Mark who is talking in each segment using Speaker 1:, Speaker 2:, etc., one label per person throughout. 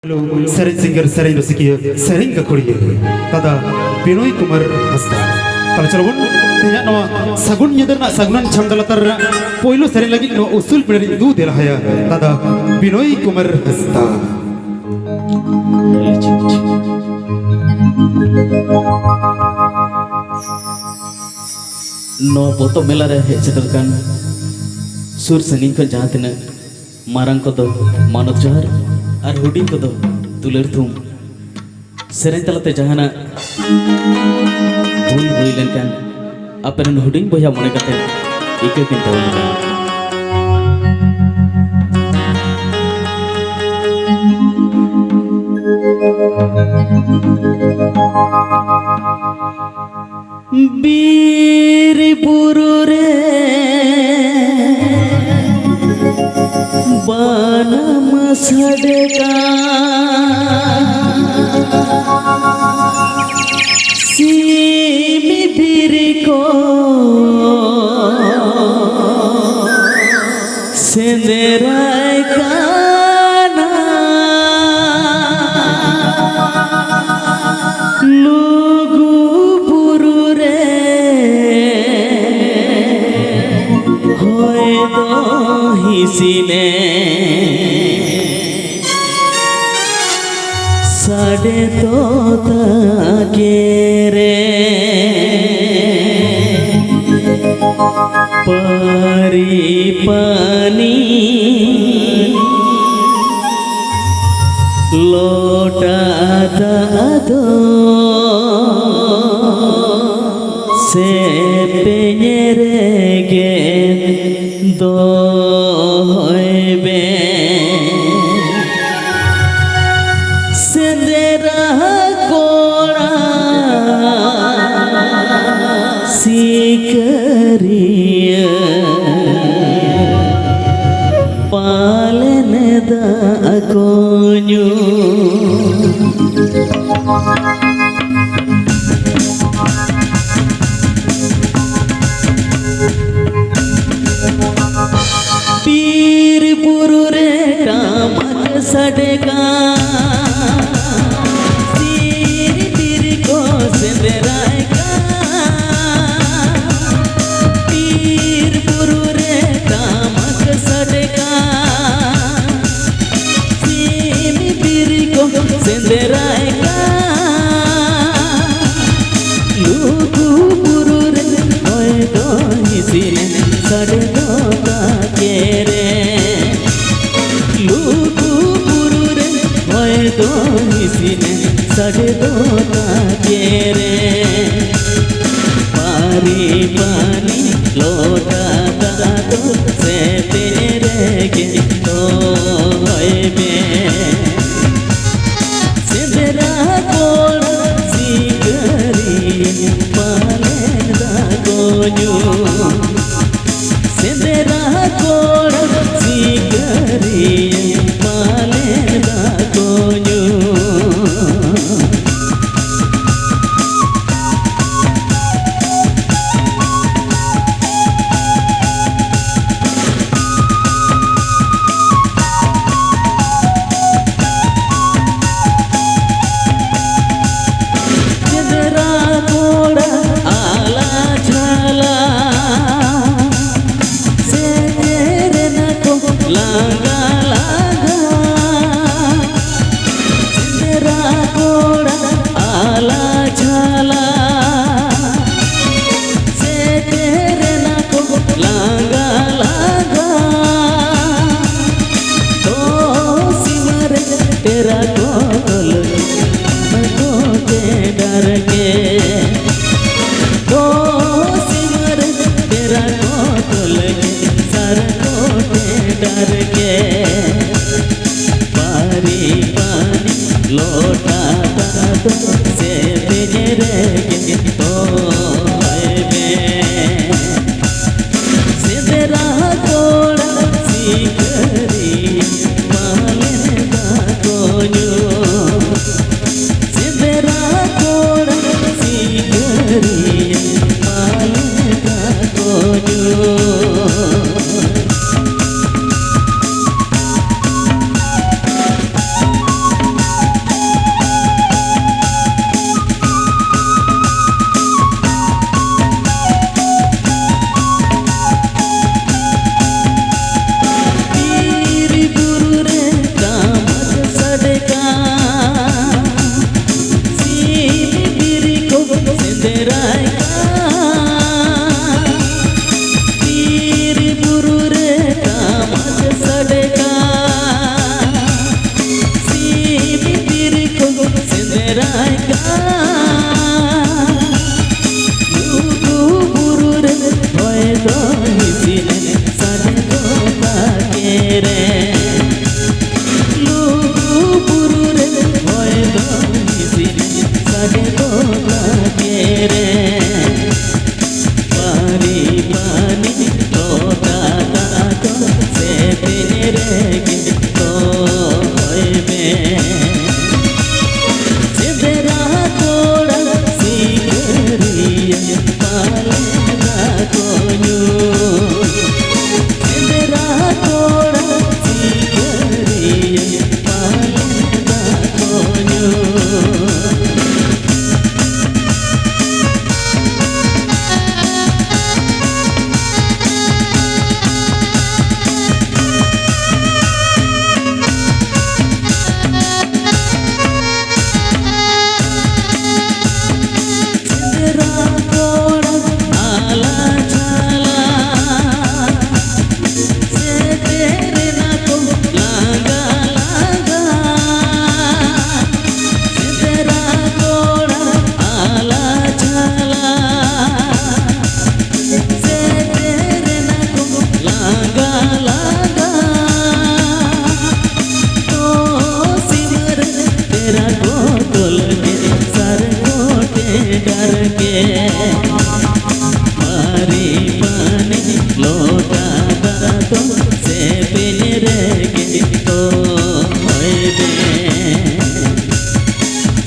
Speaker 1: Sering singer sering resikia sering kekuliah tada Binoy Kumar Hasta kalau calon tanya nama sagun nyadar nak sagunan chamdalatar poilo sering lagi no usul penari itu delahaya tada Binoy Kumar Hasta
Speaker 2: no foto melara hecederkan sur senging ko jahat na marang ko do manot jahar ar huding ko do tuler thum seren talate jahana bui lenkan aperan huding boya mone kate ike kin tawon bir buru re bana masadeka simi biriko senderai kana lugu buru re hoy do hisine साढ़े तो ताकेरे परी पानी लोटा दो से पेरे गे दो पालन दा कोन्यू पीर पुरु रे कामक सड़का तीर को सिंदराय का पीर पुरु रे कामक सड़का तीर को सिंदराय का लूकू पुरु रे होए दो हिसिने सड़ दो केरे लूकू पुरु रे होए दो हिसिने सड़ दो केरे पारी पानी लोटा दो से तेरे के तो होए बे सिंदरा कोल सिगरी पाले दा कोन्यू सिंदरा कोल सिगरी पाले दा कोन्यू तेरा कोल को के डर के तो सिमर तेरा कोल सर को के डर के पारी पानी लोटा दो से तेरे के तो सिंदरा कोड़ा सिकरी सिंदरा कोड़ा सिकरी पालन दा कोन्यू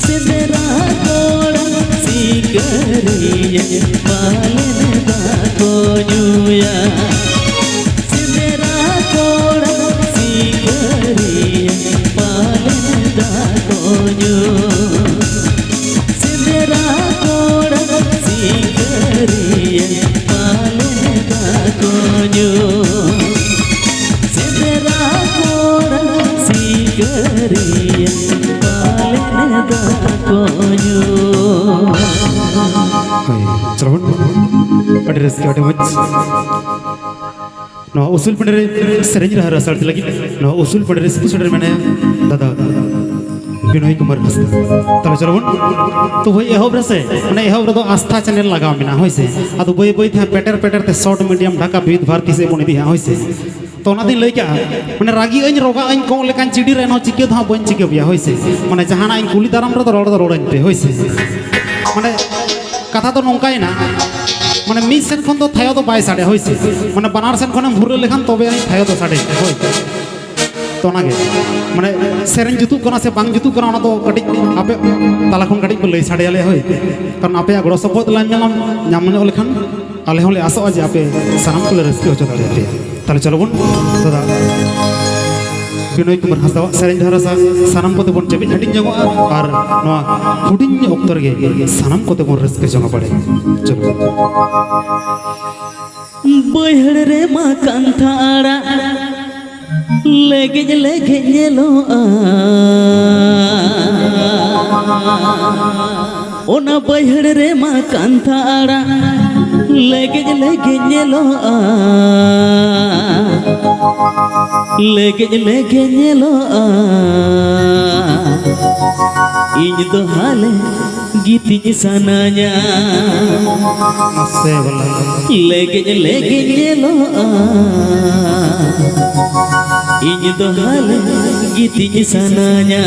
Speaker 2: सिंदरा कोड़ा सिकरिया पालन दाको न्यूया सिंदरा कोड़ा सिकरिया पालन दाको न्यू सिंदरा कोड़ा सिकरिया पालन दाको न्यू सिंदरा कोड़ा सिकरिया पालन दाको new
Speaker 1: Cerabun, ada rezeki ada macam. Nah, usul pada sering rasa rasa lagi. Nah, usul pada rezeki sudah mana? Dada, Binoy Kumar Hasta. Kalau cerabun, tu boy ehau berasa. Mana ehau berado Astha channel laga mina, hoise. Adu boy boy tha peter teh short medium dhaka bid bharti se moni dia, hoise. तो ना दिन लई क्या मैंने रागी अइन रोगा अइन कौन लेकिन चिड़ी रहना चिके था बन चिके बिया होइसे मैंने जहाँ ना अइन कुली दाराम रो तो रोड अइन पे होइसे मैंने कथा तो नौकाई ना मैंने मिस सेन खन तो थायो तो बाय साड़े होइसे मैंने बनार सेन खन भूरे लेखन तो बे थायो तो साड़े होय तो ना के मैंने सेरेन जुतु कना से बांग जुतु कना तो कटी आपे ताला खन कटी लई साड़े आले होय कारण आपे गड़ो सपोर्ट लाइन नाम लेखन आले होले आसो आज आपे सानाम को रस्ते हो चला जाते ताले चलो बन दादा Binoy Kumar Hasta sering darasa sanam kote bon cepi hatin jago ar noa hudin oktor ge sanam kote bon reske jango pade chalo
Speaker 2: boyhad re ma kanthara lege yelo ona boyhad re ma kanthara lege yelo lege nyelo ini tuh hale gitinya sananya
Speaker 1: Masih belum
Speaker 2: lege nyelo ini tuh hale gitinya sananya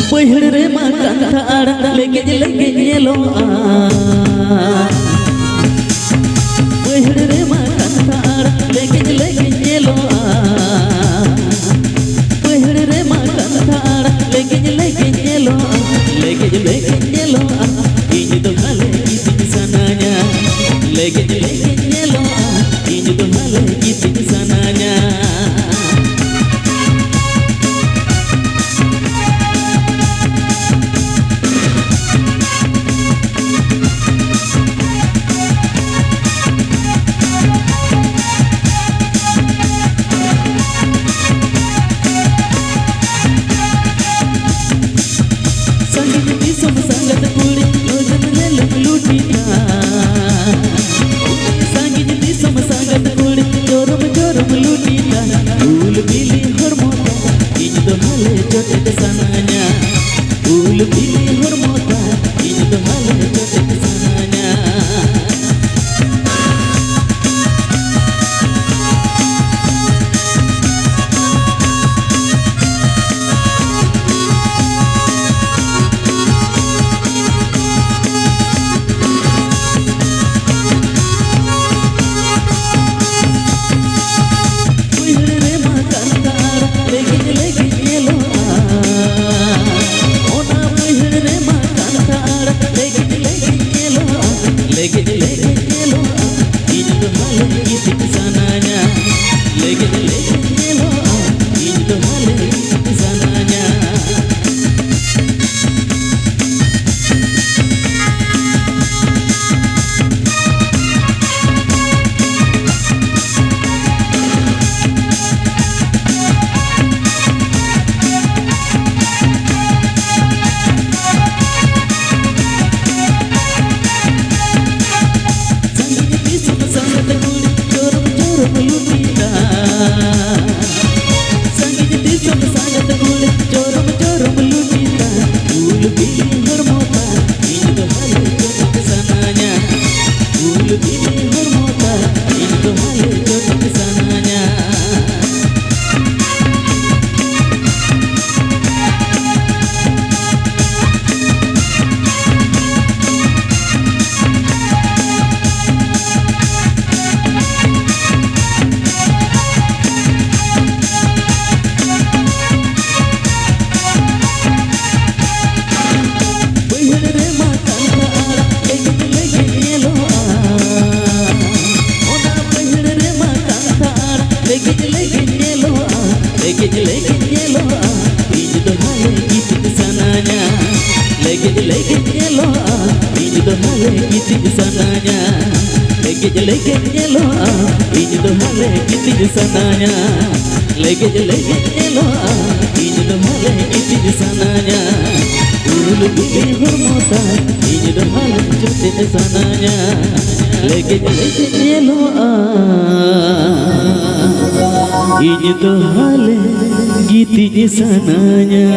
Speaker 2: boyhad re ma kanthara lege nyelo boyhad re ma kanthara lege nyelo boyhad re ma kanthara lege nyelo ini to hale giti sananya lege nyelo ini to hale giti sananya giting sananya lege nyeloa ini do hale giting sananya lege nyeloa ini do hale giting sananya ulu bukti hormatan ini do hale giting sananya lege nyeloa ini do hale giting sananya